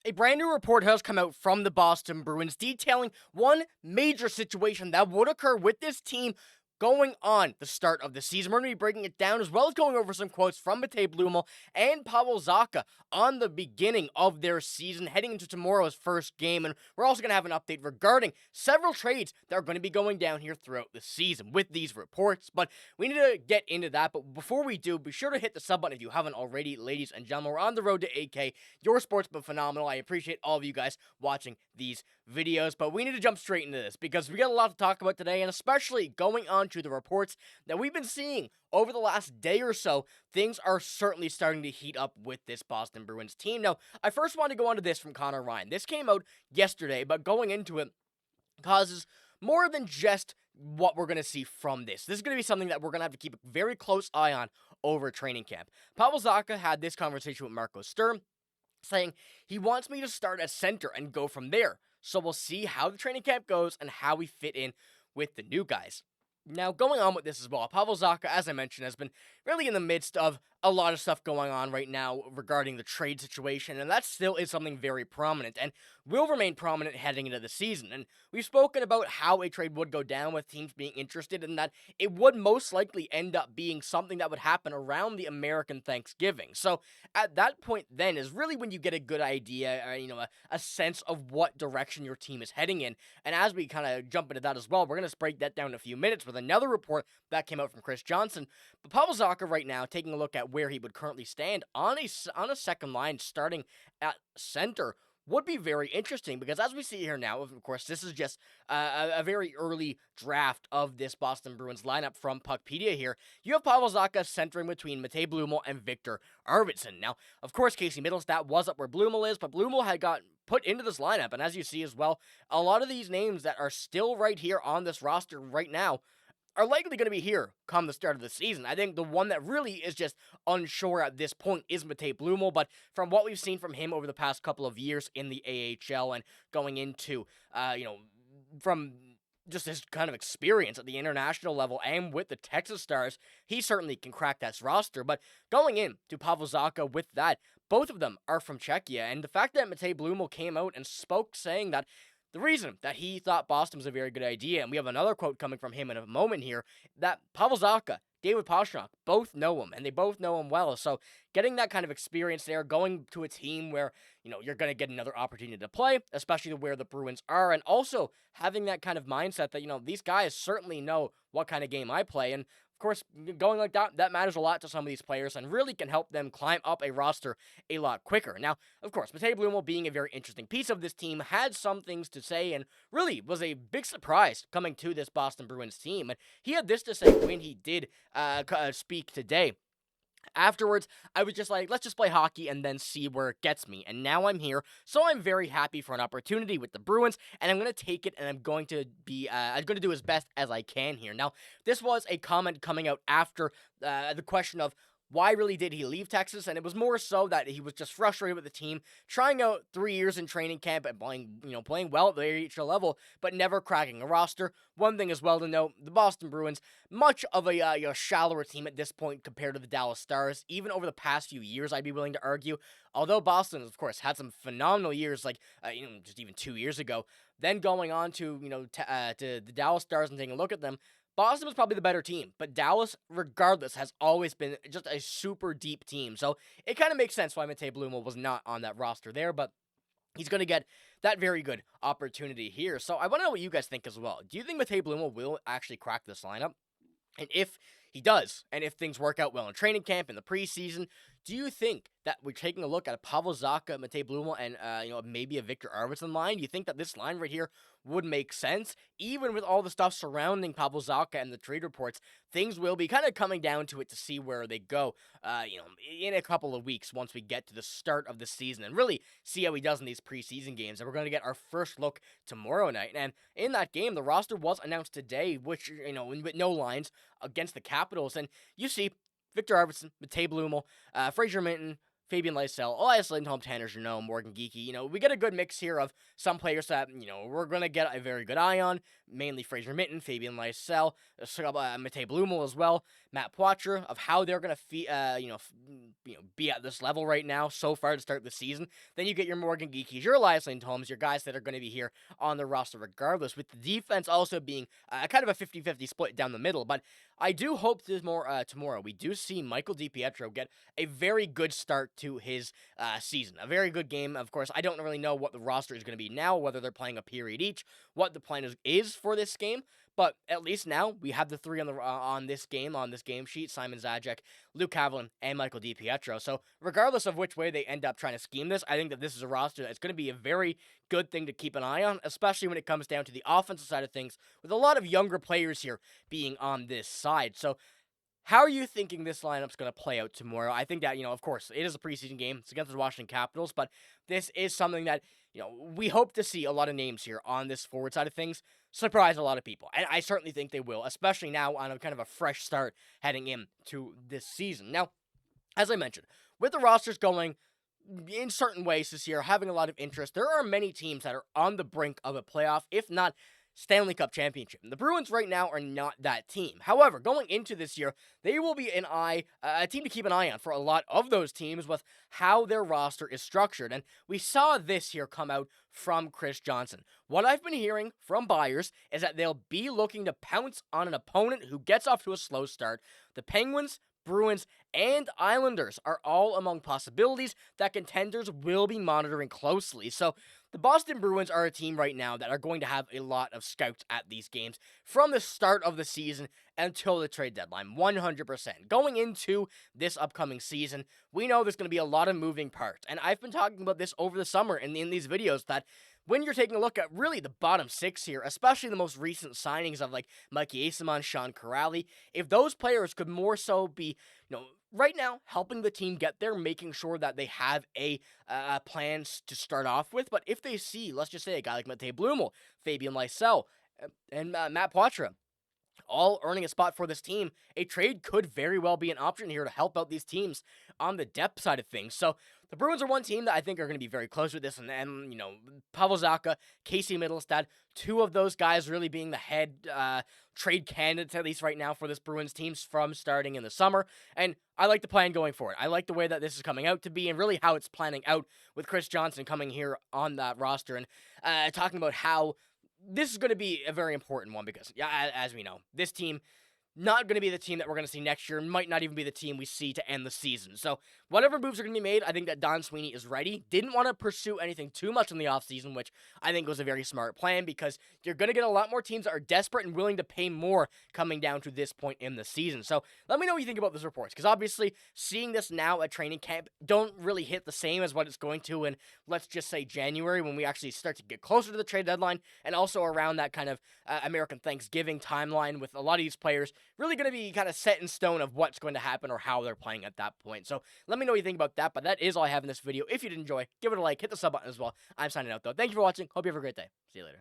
A brand new report has come out from the Boston Bruins detailing one major situation that would occur with this team going on the start of the season. We're going to be breaking it down as well as going over some quotes from Matej Blumel and Pavel Zacha on the beginning of their season, heading into tomorrow's first game. And we're also going to have an update regarding several trades that are going to be going down here throughout the season with these reports. But we need to get into that. But before we do, be sure to hit the sub button if you haven't already, ladies and gentlemen. We're on the road to 8K. Your sport's been phenomenal. I appreciate all of you guys watching these videos, but we need to jump straight into this because we got a lot to talk about today, and especially going on to the reports that we've been seeing over the last day or so. Things are certainly starting to heat up with this Boston Bruins team. Now, I first want to go on to this from Connor Ryan. This came out yesterday, but going into it causes more than just what we're going to see from this. This is going to be something that we're going to have to keep a very close eye on over training camp. Pavel Zacha had this conversation with Marco Sturm, saying he wants me to start at center and go from there. So we'll see how the training camp goes and how we fit in with the new guys. Now, going on with this as well, Pavel Zacha, as I mentioned, has been really in the midst of a lot of stuff going on right now regarding the trade situation, and that still is something very prominent and will remain prominent heading into the season. And we've spoken about how a trade would go down with teams being interested, and that it would most likely end up being something that would happen around the American Thanksgiving. So at that point then is really when you get a good idea, a sense of what direction your team is heading in. And as we kind of jump into that as well, we're going to break that down in a few minutes with another report that came out from Johnston. But Pavel Zacha right now, taking a look at where he would currently stand on a second line starting at center, would be very interesting because as we see here now, of course, this is just a very early draft of this Boston Bruins lineup from Puckpedia here. You have Pavel Zacha centering between Matej Blumel and Victor Arvidsson. Now, of course, Casey Mittelstadt was up where Blumel is, but Blumel had got put into this lineup, and as you see as well, a lot of these names that are still right here on this roster right now are likely going to be here come the start of the season. I think the one that really is just unsure at this point is Matej Blumel, but from what we've seen from him over the past couple of years in the AHL and going into, from just his kind of experience at the international level and with the Texas Stars, he certainly can crack that roster. But going in to Pavel Zacha with that, both of them are from Czechia, and the fact that Matej Blumel came out and spoke saying that the reason that he thought Boston was a very good idea, and we have another quote coming from him in a moment here, that Pavel Zacha, David Pastrnak, both know him, and they both know him well. So getting that kind of experience there, going to a team where, you're going to get another opportunity to play, especially where the Bruins are, and also having that kind of mindset that, these guys certainly know what kind of game I play, and of course, going like that matters a lot to some of these players and really can help them climb up a roster a lot quicker. Now, of course, Matej Blumel, being a very interesting piece of this team, had some things to say and really was a big surprise coming to this Boston Bruins team. And he had this to say when he did speak today. Afterwards, I was just like, let's just play hockey and then see where it gets me. And now I'm here, so I'm very happy for an opportunity with the Bruins, and I'm going to take it, and I'm going to do as best as I can here. Now, this was a comment coming out after the question of why really did he leave Texas, and it was more so that he was just frustrated with the team, trying out 3 years in training camp and playing well at the AHL level, but never cracking a roster. One thing as well to note, the Boston Bruins, much of a shallower team at this point compared to the Dallas Stars, even over the past few years, I'd be willing to argue. Although Boston, of course, had some phenomenal years, like just even 2 years ago, then going on to to the Dallas Stars and taking a look at them, Boston was probably the better team, but Dallas, regardless, has always been just a super deep team. So it kind of makes sense why Matej Blumel was not on that roster there, but he's going to get that very good opportunity here. So I want to know what you guys think as well. Do you think Matej Blumel will actually crack this lineup? And if he does, and if things work out well in training camp, in the preseason, do you think that we're taking a look at a Pavel Zacha, Matej Blumel, and maybe a Victor Arvidsson line? Do you think that this line right here would make sense? Even with all the stuff surrounding Pavel Zacha and the trade reports, things will be kind of coming down to it to see where they go, in a couple of weeks once we get to the start of the season and really see how he does in these preseason games. And we're going to get our first look tomorrow night. And in that game, the roster was announced today, which, with no lines against the Capitals. And you see Victor Arvidsson, Matej Blumel, Fraser Minton, Fabian Lysell, Elias Lindholm, Tanner Jeannot, Morgan Geekie. We get a good mix here of some players that, we're going to get a very good eye on, mainly Fraser Minten, Fabian Lysell, Matej Blumel as well, Matt Poitras, of how they're going to be at this level right now so far to start the season. Then you get your Morgan Geekies, your Elias Lindholms, your guys that are going to be here on the roster regardless, with the defense also being kind of a 50-50 split down the middle. But I do hope tomorrow we do see Michael DiPietro get a very good start to his season. A very good game. Of course, I don't really know what the roster is going to be now, whether they're playing a period each, what the plan is for this game. But at least now we have the three on this game sheet: Simon Zajac, Luke Haviland, and Michael DiPietro. So regardless of which way they end up trying to scheme this, I think that this is a roster that's going to be a very good thing to keep an eye on, especially when it comes down to the offensive side of things, with a lot of younger players here being on this side. So how are you thinking this lineup's going to play out tomorrow? I think that, of course, it is a preseason game. It's against the Washington Capitals, but this is something that, we hope to see a lot of names here on this forward side of things surprise a lot of people. And I certainly think they will, especially now on a kind of a fresh start heading into this season. Now, as I mentioned, with the rosters going in certain ways this year, having a lot of interest, there are many teams that are on the brink of a playoff, if not Stanley Cup championship. The Bruins right now are not that team. However, going into this year, they will be a team to keep an eye on for a lot of those teams with how their roster is structured. And we saw this here come out from Chris Johnston. What I've been hearing from buyers is that they'll be looking to pounce on an opponent who gets off to a slow start. The Penguins, Bruins, and Islanders are all among possibilities that contenders will be monitoring closely. So the Boston Bruins are a team right now that are going to have a lot of scouts at these games from the start of the season until the trade deadline, 100%. Going into this upcoming season, we know there's going to be a lot of moving parts, and I've been talking about this over the summer in these videos that when you're taking a look at really the bottom six here, especially the most recent signings of like Mike Yassaman, Sean Corrali, if those players could more so be, right now helping the team get there, making sure that they have a plans to start off with. But if they see, let's just say, a guy like Matej Blumel, Fabian Lysell, and Matt Poitras all earning a spot for this team, a trade could very well be an option here to help out these teams on the depth side of things. So the Bruins are one team that I think are going to be very close with this, and Pavel Zacha, Casey Middlestad, two of those guys really being the head trade candidates, at least right now, for this Bruins team from starting in the summer. And I like the plan going forward. I like the way that this is coming out to be, and really how it's planning out with Chris Johnston coming here on that roster and talking about how this is going to be a very important one because, as we know, this team not going to be the team that we're going to see next year, might not even be the team we see to end the season. So whatever moves are going to be made, I think that Don Sweeney is ready. Didn't want to pursue anything too much in the offseason, which I think was a very smart plan because you're going to get a lot more teams that are desperate and willing to pay more coming down to this point in the season. So let me know what you think about these reports, because obviously seeing this now at training camp don't really hit the same as what it's going to in, let's just say, January, when we actually start to get closer to the trade deadline, and also around that kind of American Thanksgiving timeline, with a lot of these players really going to be kind of set in stone of what's going to happen or how they're playing at that point. So let me know what you think about that, but that is all I have in this video. If you did enjoy, give it a like, hit the sub button as well. I'm signing out though. Thank you for watching. Hope you have a great day. See you later.